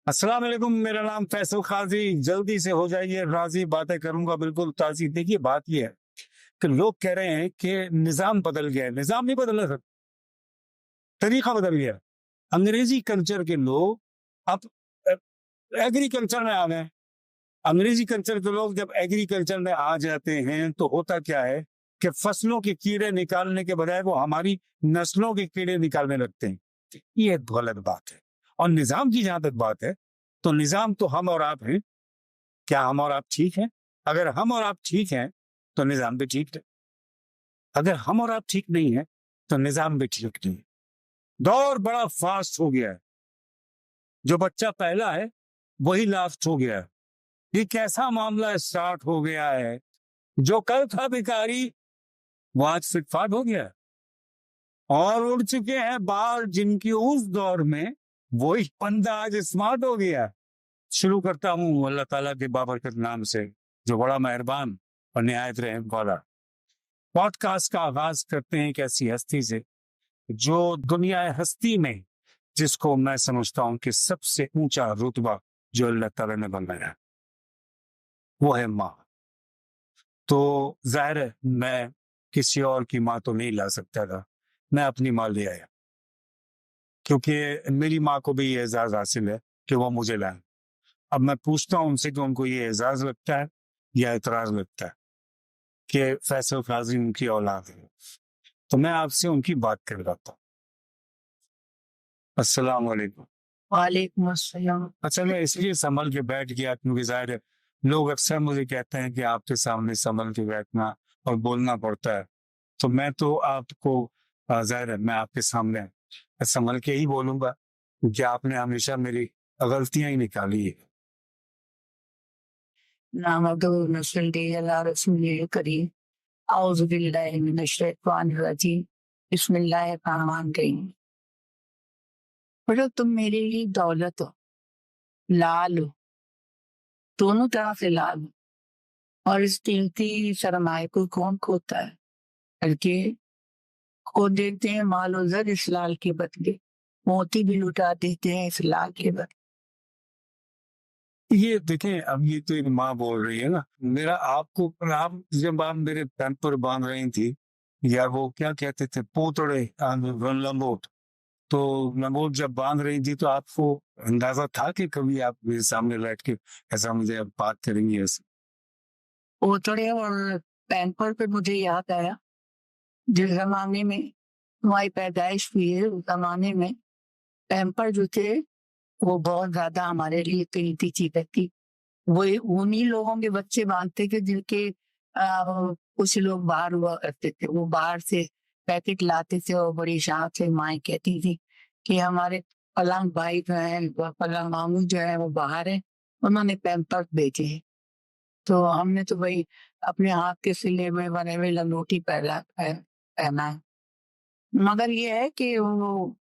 अस्सलाम वालेकुम, मेरा नाम फैसल काजी। जल्दी से हो जाइए राजी, बातें करूंगा बिल्कुल ताजी। देखिए बात ये है कि लोग कह रहे हैं कि निजाम बदल गया है। निजाम नहीं बदला सर, तरीका बदल गया। अंग्रेजी कल्चर के लोग अब एग्रीकल्चर में आ गए। अंग्रेजी कल्चर के लोग जब एग्रीकल्चर में आ जाते हैं तो होता क्या है कि फसलों के कीड़े निकालने के बजाय वो हमारी नस्लों के कीड़े निकालने लगते हैं। ये गलत बात है। और निजाम की जहां तक बात है तो निजाम तो हम और आप हैं। क्या हम और आप ठीक हैं? अगर हम और आप ठीक हैं तो निजाम भी ठीक है। अगर हम और आप ठीक नहीं है तो निजाम भी ठीक नहीं है। दौर बड़ा फास्ट हो गया है। जो बच्चा पहला है वही लास्ट हो गया है। ये कैसा मामला स्टार्ट हो गया है? जो कल था भिखारी वो आज फिटफाट हो गया है। और उड़ चुके हैं बाल जिनकी उस दौर में वही बंदा आज स्मार्ट हो गया है। शुरू करता हूँ अल्लाह ताला के बाबरकत नाम से, जो बड़ा मेहरबान और निहायत रहम वाला। पॉडकास्ट का आगाज करते हैं एक ऐसी हस्ती से जो दुनिया हस्ती में, जिसको मैं समझता हूं कि सबसे ऊंचा रुतबा जो अल्लाह ताला ने बनाया वो है माँ। तो जाहिर है मैं किसी और की माँ तो नहीं ला सकता था, मैं अपनी माँ ले आया, क्योंकि मेरी माँ को भी ये एजाज हासिल है कि वो मुझे लाए। अब मैं पूछता हूं उनसे कि उनको ये एजाज लगता है या एतराज लगता है कि फैसल काजी उनकी औलाद है। तो मैं आपसे उनकी बात कर रहा था। अस्सलाम वालेकुम। वालेकुम अस्सलाम। अच्छा, मैं इसलिए संभल के बैठ गया क्योंकि जाहिर है लोग अक्सर मुझे कहते हैं कि आपके सामने संभल के बैठना और बोलना पड़ता है। तो मैं तो आपको जाहिर है मैं आपके सामने संभल के ही बोलूंगा क्योंकि आपने हमेशा मेरी गलतियां ही निकाली है। नहमदुहु व नस्तईनुहु अला रसूलिल करीम। औज़ु बिल्लाहि मिनश शैतानिर रजीम। बिस्मिल्लाहिर रहमानिर रहीम। बेटा तुम मेरे लिए दौलत हो, लाल हो, दोनों तरह से लाल हो। और इस कीमती सरमाए को कौन खोता है? बल्कि खो देते हैं माल और जर इस लाल के बदले, मोती भी लुटा देते हैं इस लाल के बदले। ये देखें, अब ये तो एक माँ बोल रही है ना। मेरा आपको, आप जब आप मेरे तन पर बांध रही थी, या वो क्या कहते थे पोतड़े, लंगोट, तो लंगोट जब बांध रही थी तो आपको अंदाजा था कि कभी आप मेरे सामने बैठ के ऐसा मुझे अब बात करेंगी ऐसे? पोतड़े और पैम्पर पे मुझे याद आया, जिस जमाने में तुम्हारी पैदाइश हुई है उस जमाने में पैम्पर जो थे वो बहुत ज्यादा हमारे लिए कीमती चीज थी। वो उन्हीं लोगों के बच्चे बांधते थे जिनके कुछ लोग बाहर हुआ करते थे। वो बाहर से पैकेट लाते थे और बड़ी शान से माएँ कहती थी कि हमारे फलां भाई जो है, फलां मामू जो है वो बाहर है, उन्होंने पैम्पर्स भेजे हैं। तो हमने तो भाई अपने हाथ के सिले हुए बने हुए लंगोटी पहना है। मगर ये है कि वो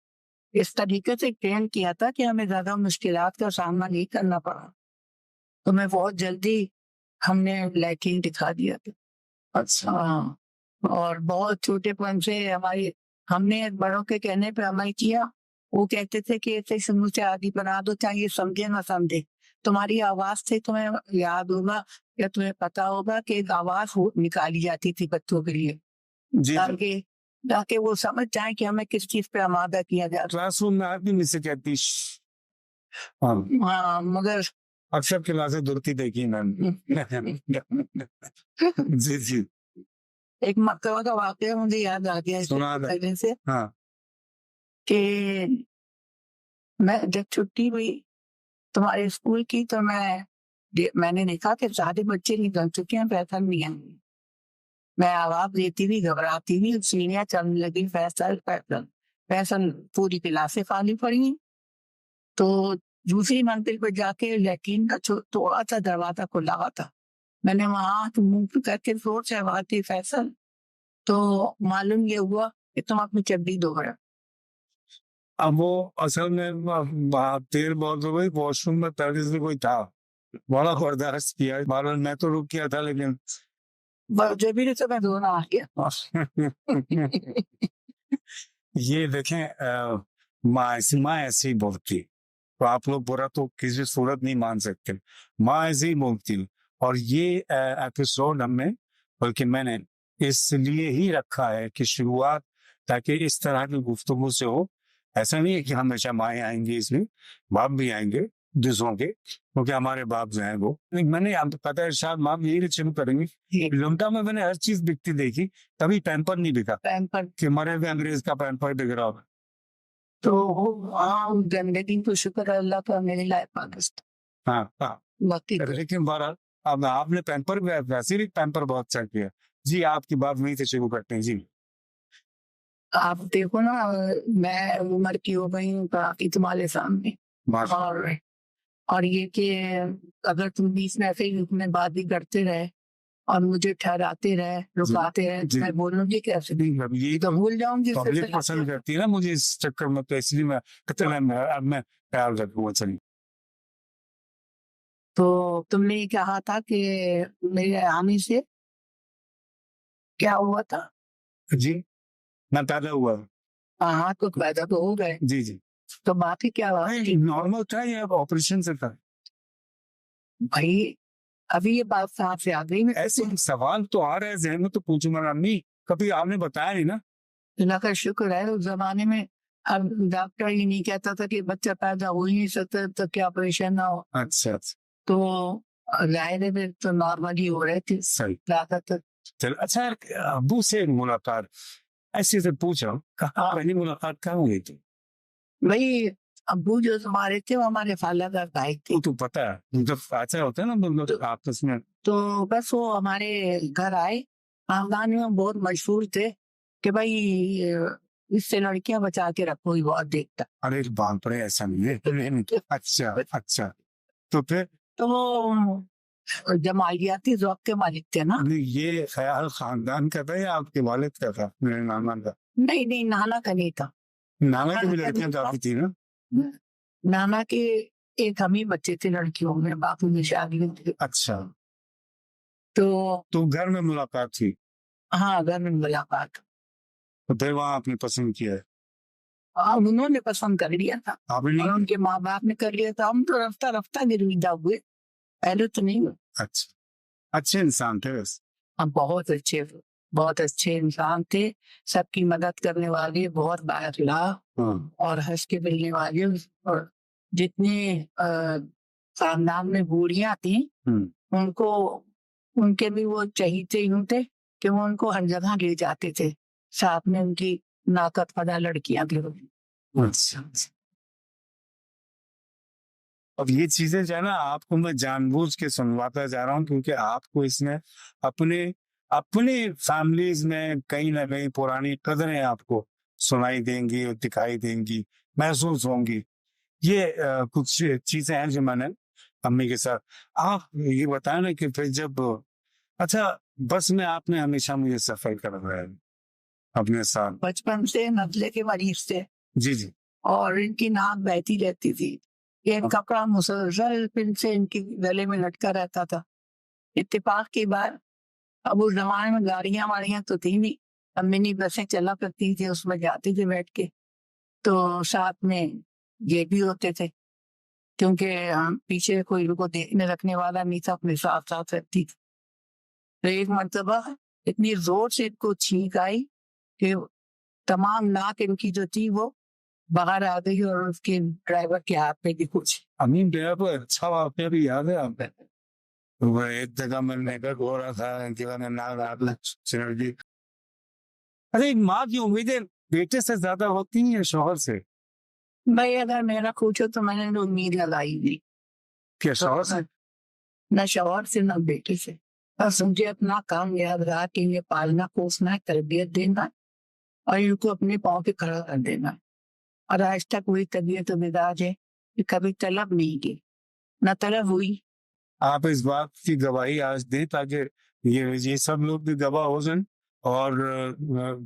इस तरीके से ट्रेन किया था कि हमें ज्यादा मुश्किलात का सामना नहीं करना पड़ा। तो मैं बहुत जल्दी हमने लैट्रिन दिखा दिया था। अच्छा। हाँ, और बहुत छोटेपन से हमारी हमने बड़ों के कहने पे अमल किया। वो कहते थे कि ऐसे समूह से आगे बना दो, चाहे ये समझे ना समझे। तुम्हारी आवाज से तुम्हें याद होगा या तुम्हें पता होगा कि एक आवाज निकाली जाती थी बच्चों के लिए, जी, ताकि ताकि वो समझ जाए कि हमें किस चीज पे आमादा किया जा रहा क्लासरूम में आप भी मुझसे कहती हाँ, है। हाँ, मगर अक्सर क्लासें दुरती देखी मैंने। जी जी, एक मरतबा का वाकया मुझे याद आ गया इससे सुना था। पहले से हाँ, कि मैं जब छुट्टी हुई तुम्हारे स्कूल की तो मैंने देखा कि सारे बच्चे निकल चुके हैं, फैसल नहीं है। मैं आवाज देती हुई घबराती हुई सीढ़ियां चलने लगी, फैसल फैसल फैसल। पूरी क्लासें खाली पड़ी। तो दूसरी मंजिल पर जाके लैट्रिन का थोड़ा सा दरवाजा खुला हुआ था। मैंने वहां मुंह करके जोर से आवाज दी, फैसल। तो मालूम ये हुआ कि तुम अपनी चड्डी धो रहे हो। अब वो असल में देर बहुत हो गई, वॉशरूम में पहले से कोई था, बड़ा बर्दाश्त किया। मालूम मैं तो रुक गया था, लेकिन जबीरे से मैं रोना आ गया। ये देखें माँ ऐसे ही बोलती, तो आप लोग बुरा तो किसी सूरत नहीं मान सकते। माँ ऐसे ही बोलती, और ये एपिसोड हमने, बल्कि मैंने इसलिए ही रखा है कि शुरुआत ताकि इस तरह की गुफ्तगू से हो। ऐसा नहीं है कि हमेशा माएँ आएंगी, इसमें बाप भी आएंगे दूसरों के, क्योंकि हमारे बाप जो हैं वो, मैंने आपको पता है शायद माँ यही शुरू करेंगे। लंका में मैंने हर चीज बिकती देखी, कभी पैम्पर नहीं बिका पैम्पर कि मरे हुए अंग्रेज का पैम्पर बिक रहा हो। तो हाँ, गंदगी तो शुक्र है अल्लाह का, मेरी लाइफ पाकिस्तान हाँ हाँ, बाकी लेकिन बहरहाल अब आपने पैम्पर वैसे भी पैम्पर बहुत चल किया जी। आपकी बात वहीं से शुरू करते हैं जी। आप देखो ना, मैं उम्र की हो गई हूँ काफी तुम्हारे सामने, माशाल्लाह। और ये कि अगर तुम बीच में ऐसे ही में बात भी करते रहे और मुझे ठहराते रहे, रुकाते रहे, तो जी। मैं बोलूंगी कैसे, नहीं, अब यही तो भूल जाऊंगी फिर पब्लिक से। पसंद करती है ना मुझे इस चक्कर में, तो इसलिए मैं कहते अब मैं ख्याल रखूंगा। चलिए, तो तुमने ये कहा था कि मेरे आने से क्या हुआ था? जी मैं पैदा हुआ। हाँ, तो पैदा तो हो गए, जी जी, तो बाकी क्या हुआ? नॉर्मल था या ऑपरेशन से था? भाई अभी ये बात साफ से आ गई। मैं ऐसे सवाल तो आ रहे हैं जहन में, तो पूछूंगा अम्मी, कभी आपने बताया नहीं ना। अल्लाह का शुक्र है, उस जमाने में अब डॉक्टर ही नहीं कहता था कि बच्चा पैदा हो ही नहीं सकता तो क्या ऑपरेशन ना हो, अच्छा अच्छा, तो जाहिर है तो नॉर्मली हो रहे थे सही। ज्यादातर। चल अच्छा, अबू से मुलाकात ऐसे से पूछ रहा हूँ, कहाँ पहली मुलाकात कहाँ हुई थी? भाई अब्बू जो हमारे थे वो हमारे फाला का भाई थे, वो तो पता है, जब अच्छा होता है ना मतलब आपस में। तो बस वो हमारे घर आए, खानदान में बहुत मशहूर थे कि भाई इससे लड़कियां बचा के रखो, ही बहुत देखता। अरे बाप रे, ऐसा नहीं है। अच्छा अच्छा, तो फिर तो वो जमालियाती ज़ौक़ के मालिक थे ना। ये ख्याल खानदान का था या आपके वालिद का था, मेरे नाना का? नहीं नहीं, नाना का नहीं था। नाना की भी लड़कियां काफी थी ना? नाना के एक हम ही बच्चे थे लड़कियों में, बाकी में शादी हुई थी। अच्छा, तो तो घर में मुलाकात थी, हाँ, घर में मुलाकात। तो फिर वहां आपने पसंद किया है? हाँ, उन्होंने पसंद कर लिया था आपने और नहीं? उनके माँ बाप ने कर लिया था। हम तो रफ्ता रफ्ता गिरविदा हुए, पहले तो नहीं हुए। अच्छा, अच्छे इंसान थे बस। हम बहुत अच्छे इंसान थे, सबकी मदद करने वाले, बहुत बाअखलाक और हंस के मिलने वाले। और जितने खानदान में बूढ़ियां थी, उनको उनके भी वो चहीते यूं थे कि वो उनको हर जगह ले जाते थे, साथ में उनकी नाकत फदा लड़कियां भी। अच्छा, अब ये चीजें जो है ना, आपको मैं जानबूझ के सुनवाता जा रहा हूँ, क्योंकि आपको इसमें अपने अपने फैमिलीज में कहीं ना कहीं पुरानी कदरें आपको सुनाई देंगी और दिखाई देंगी, महसूस होंगी। ये कुछ चीजें हैं जो मैंने अम्मी के साथ। आप ये बताया ना कि फिर जब, अच्छा, बस में आपने हमेशा मुझे सफर करवाया है अपने साथ? बचपन से नजले के मरीज थे जी जी, और इनकी नाक बहती रहती थी, ये कपड़ा मुसलसल पिन से इनकी गले में लटका रहता था। इत्तेफाक की बात, अब उस जमाने में गाड़ियां वाड़ियां तो थी नहीं, अब मिनी बसें चला करती थी, उसमें जाते थे बैठ के, तो साथ में ये भी होते थे, क्योंकि पीछे कोई उनको देखने रखने वाला नहीं था, अपने साथ साथ रहती थी। तो एक मर्तबा इतनी जोर से इनको छींक आई कि तमाम नाक इनकी जो थी वो बाहर आ गई और उसके ड्राइवर के हाथ में भी कुछ। अम्मी मेरा तो अच्छा वाकया भी याद है आपने। वो एक जगह मैं नेटवर्क हो रहा था कि मैंने सिनर्जी। अरे माँ की उम्मीदें बेटे से ज्यादा होती हैं या शौहर से? भाई अगर मेरा पूछो तो मैंने तो उम्मीद लगाई नहीं, क्या शौहर से? न शौहर से न बेटे से। बस मुझे अपना काम याद रहा कि इन्हें पालना पोसना है, तरबियत देना है और इनको अपने पाँव पे खड़ा कर देना है। और आज तक वही तबीयत और मिजाज है कि कभी तलब नहीं की, न तलब हुई। आप इस बात की गवाही आज दें ताकि ये सब लोग भी गवाह हो जाएं, और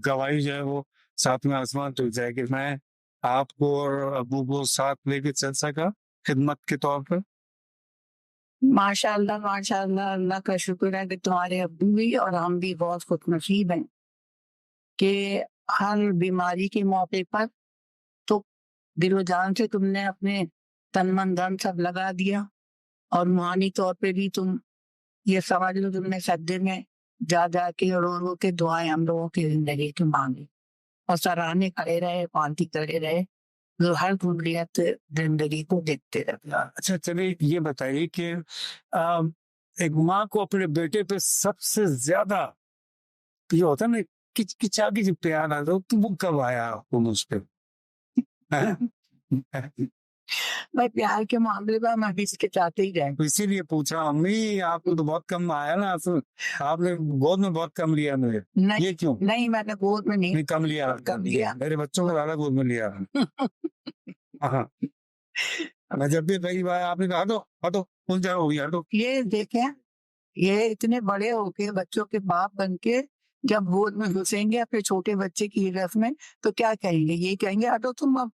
गवाही जो है वो साथ में आसमान टूट जाए कि मैं आपको और अबू को साथ लेके चल सका खिदमत के तौर पर। माशाल्लाह अल्लाह का शुक्र है कि तुम्हारे अब्बू भी और हम भी बहुत खुशनसीब हैं कि हर बीमारी के मौके पर तो दिलो जान से तुमने अपने तन मन धन सब लगा दिया, और रूहानी तौर पे भी तुम ये समझ लो तुमने सज्जे में जा जा के रो रो के दुआएं हम लोगों की जिंदगी की मांगी, और सराहने खड़े रहे, पांति करे रहे, जो हर गुमरियत जिंदगी को देखते रहे। अच्छा चलिए ये बताइए कि एक माँ को अपने बेटे पे सबसे ज्यादा ये होता है ना किचा की प्यार आता है, तो वो कब आया आपको मुझ पे? भाई प्यार के मामले में हम अभी इसके चाहते ही रहे। तो इसीलिए पूछा, अम्मी आपको तो बहुत कम आया ना, तो आपने गोद में बहुत कम लिया मुझे, नहीं ये क्यों? नहीं, मैंने गोद में नहीं कम लिया, कम लिया। मेरे बच्चों को ज्यादा गोद में लिया। हाँ, मैं जब भी कई बार आपने कहा हटो कौन जा हो गया हटो। ये देखें, ये इतने बड़े होके बच्चों के बाप बन के जब गोद में घुसेंगे अपने छोटे बच्चे की रस्म में, तो क्या कहेंगे? ये कहेंगे हटो तुम अब।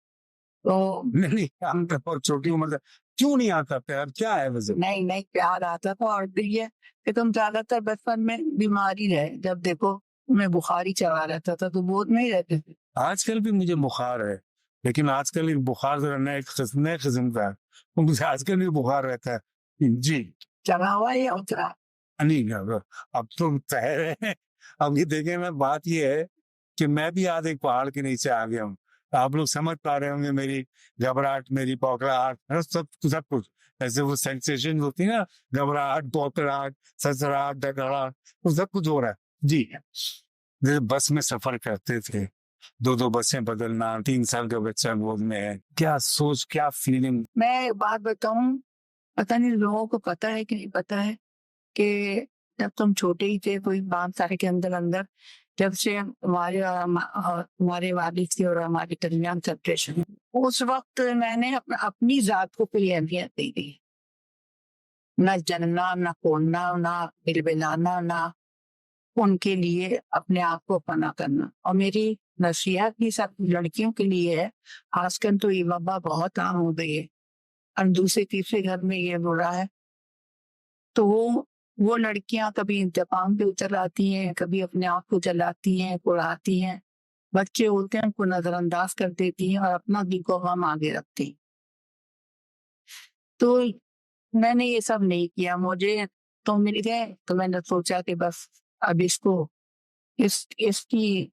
तो नहीं हम तो बहुत छोटी उम्र से क्यों नहीं आता प्यार, क्या है वजह? नहीं प्यार आता था, और ये कि तुम ज्यादातर बचपन में बीमारी रहे, जब देखो तुम्हें बुखारी चढ़ा रहता था तो गोद में ही रहते थे। आजकल भी मुझे बुखार है, लेकिन आजकल ये बुखार जरा नए किस्म का है, तो मुझे आजकल भी बुखार रहता है जी। चढ़ा हुआ है या उतरा? नहीं अब तो तय है। अब ये देखें ना, बात ये है कि मैं भी आज एक पहाड़ के नीचे आ गया हूँ। आप लोग समझ पा रहे होंगे मेरी घबराहट, मेरी पकड़ाहट, सब कुछ ऐसे वो सेंसेशन होती है ना, घबराहट, पकड़ाहट, ससराहट, डगड़ाहट, वो सब कुछ हो रहा है जी। जैसे बस में सफर करते थे, दो बसें बदलना, 3 साल का बच्चा गोद में है, क्या सोच, क्या फीलिंग। मैं एक बात बताऊं, पता नहीं लोगों को पता है कि नहीं पता है कि जब तुम छोटे ही थे, कोई 5 साल के अंदर अंदर, जब से हमारे वालिद की और हमारे दरमियान सेपरेशन, उस वक्त मैंने अपनी जात को कोई अहमियत नहीं दी। न जनना, न खोलना, न बिलबिलाना, न उनके लिए अपने आप को फना करना। और मेरी नसीहत भी सब लड़कियों के लिए है, खासकर तो ये वबा बहुत आम हो गई है और दूसरे तीसरे घर में ये हो रहा है। तो वो लड़कियां कभी इंतकाम पे उतर आती हैं, कभी अपने आप को जलाती हैं, कुड़ाती हैं, बच्चे होते हैं उनको नजरअंदाज कर देती हैं और अपना दिल हम आगे रखती हैं। तो मैंने ये सब नहीं किया, मुझे तो मिल गए तो मैंने सोचा कि बस अब इसकी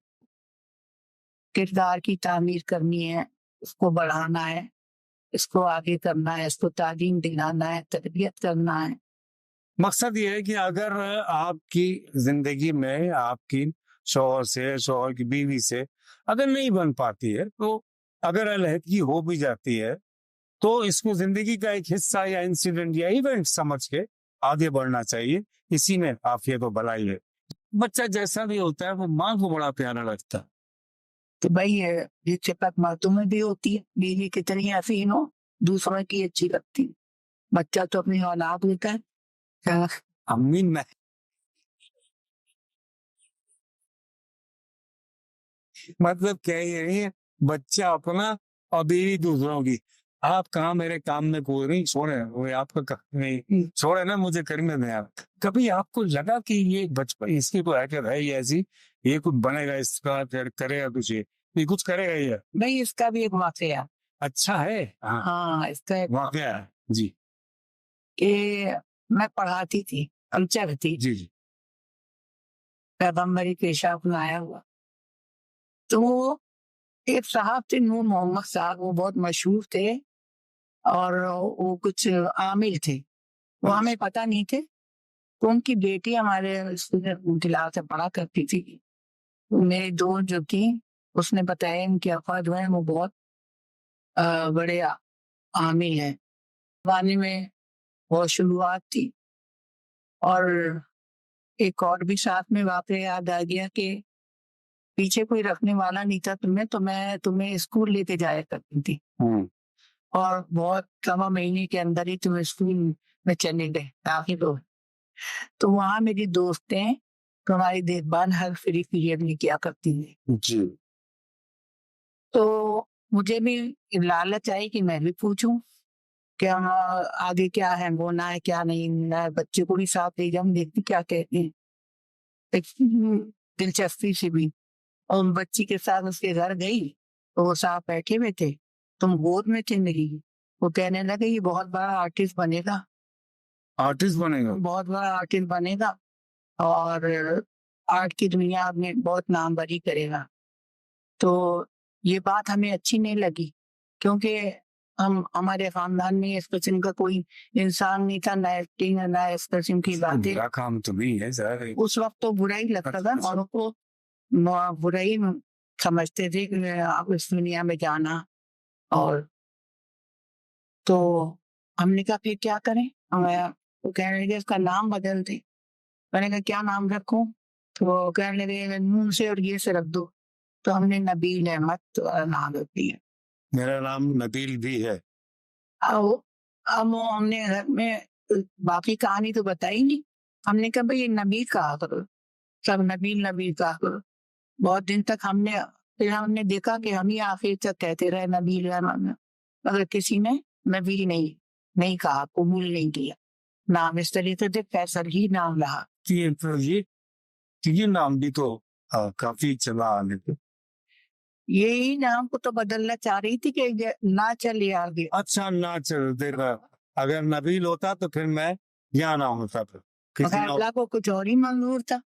किरदार की तामीर करनी है, इसको बढ़ाना है, इसको आगे करना है, इसको तालीम दिलाना है, तरबियत करना है। मकसद ये है कि अगर आपकी जिंदगी में आपकी शौहर की बीवी से अगर नहीं बन पाती है, तो अगर अलहदगी हो भी जाती है, तो इसको जिंदगी का एक हिस्सा या इंसिडेंट या इवेंट समझ के आगे बढ़ना चाहिए। इसी में आफियत और भलाई है। बच्चा जैसा भी होता है वो माँ को बड़ा प्यारा लगता है। तो भाई ये चिपक मर्दों में भी होती है, बीवी कितनी हसीन हो दूसरों की अच्छी लगती है। बच्चा तो अपनी औलाद होता है। अम्मी मैं मतलब कह ये रही है, बच्चा अपना और बीवी दूसरों की। आप कहाँ मेरे काम में कोई नहीं, छोड़े वो आपका नहीं, छोड़े ना, मुझे करने दें आप। कभी आपको लगा कि ये बचपन इसकी तो हरकत है ये ऐसी, ये कुछ बनेगा, इसका करेगा कुछ, ये कुछ करेगा ये? भाई इसका भी एक वाकया। अच्छा है। हाँ इसका एक वाकया है जी। कि मैं पढ़ाती थी, कल्चर थी, जी जी पैगम्बरी पेशा अपनाया हुआ। तो एक साहब थे नूर मोहम्मद साहब, वो बहुत मशहूर थे और वो कुछ आमिल थे, वो हमें पता नहीं थे। तो उनकी बेटी हमारे स्कूल तिलावत से पढ़ा करती थी। तो मेरी दोस्त जो थी उसने बताया इनके अफा जो है वो बहुत बड़े आमिल हैं। जमाने में बहुत शुरुआत थी। और एक और भी साथ में वाकया याद आ गया कि पीछे कोई रखने वाला नहीं था तुम्हें, तो मैं तुम्हें स्कूल लेके जाया करती थी और बहुत कम महीने के अंदर ही तुम स्कूल में चले गए दाखिल हो। तो वहां मेरी दोस्तें तुम्हारी देखभाल हर फ्री पीरियड में किया करती थी जी। तो मुझे भी लालच आई कि मैं भी पूछूं क्या आगे क्या है, होना है क्या नहीं होना है, बच्चे को भी साथ ले जाऊं, देखती क्या कहते हैं। एक दिलचस्पी से भी, और बच्ची के साथ उसके घर गई तो वो साथ बैठे हुए थे, तुम गोद में थे मेरी। वो कहने लगे ये बहुत बड़ा आर्टिस्ट बनेगा, आर्टिस्ट बनेगा। बहुत बड़ा आर्टिस्ट बनेगा और आर्ट की दुनिया में बहुत नाम बरी करेगा। तो ये बात हमें अच्छी नहीं लगी, क्योंकि हम हमारे खानदान में इस किस्म का कोई इंसान नहीं था, ना एक्टिंग ना इस किस्म की बातें। बुरा काम तो नहीं है सर। उस वक्त तो बुरा ही लगता था, और उनको बुरा ही समझते थे कि आप इस दुनिया में जाना। और तो हमने कहा फिर क्या करें, वो कह रहे थे इसका नाम बदल दे। मैंने कहा क्या नाम रखूं, तो वो कहने लगे नून से और ये से रख दो। तो हमने नबील अहमद नाम रख दिया। मेरा नाम नबील भी है। अब वो हमने घर में बाकी कहानी तो बताई नहीं। हमने कहा भाई ये नबील कहा करो, सब नबील नबील कहा करो। बहुत दिन तक फिर हमने देखा कि हम ही आखिर तक कहते रहे नबील अहमद, मगर किसी ने नबील नहीं कहा, कबूल नहीं किया। नाम इस तरीके से फैसल ही नाम रहा। ये नाम भी तो काफी चला आने पे। यही नाम को तो बदलना चाह रही थी कि ना चले आगे। अच्छा ना चल देखा, अगर नबील होता तो फिर मैं यहाँ ना होता फिर मगर अल्लाह को कुछ और ही मंजूर था।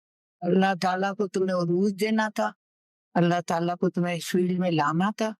अल्लाह ताला को तुम्हें उरूज देना था, अल्लाह ताला को तुम्हें इस फील्ड में लाना था।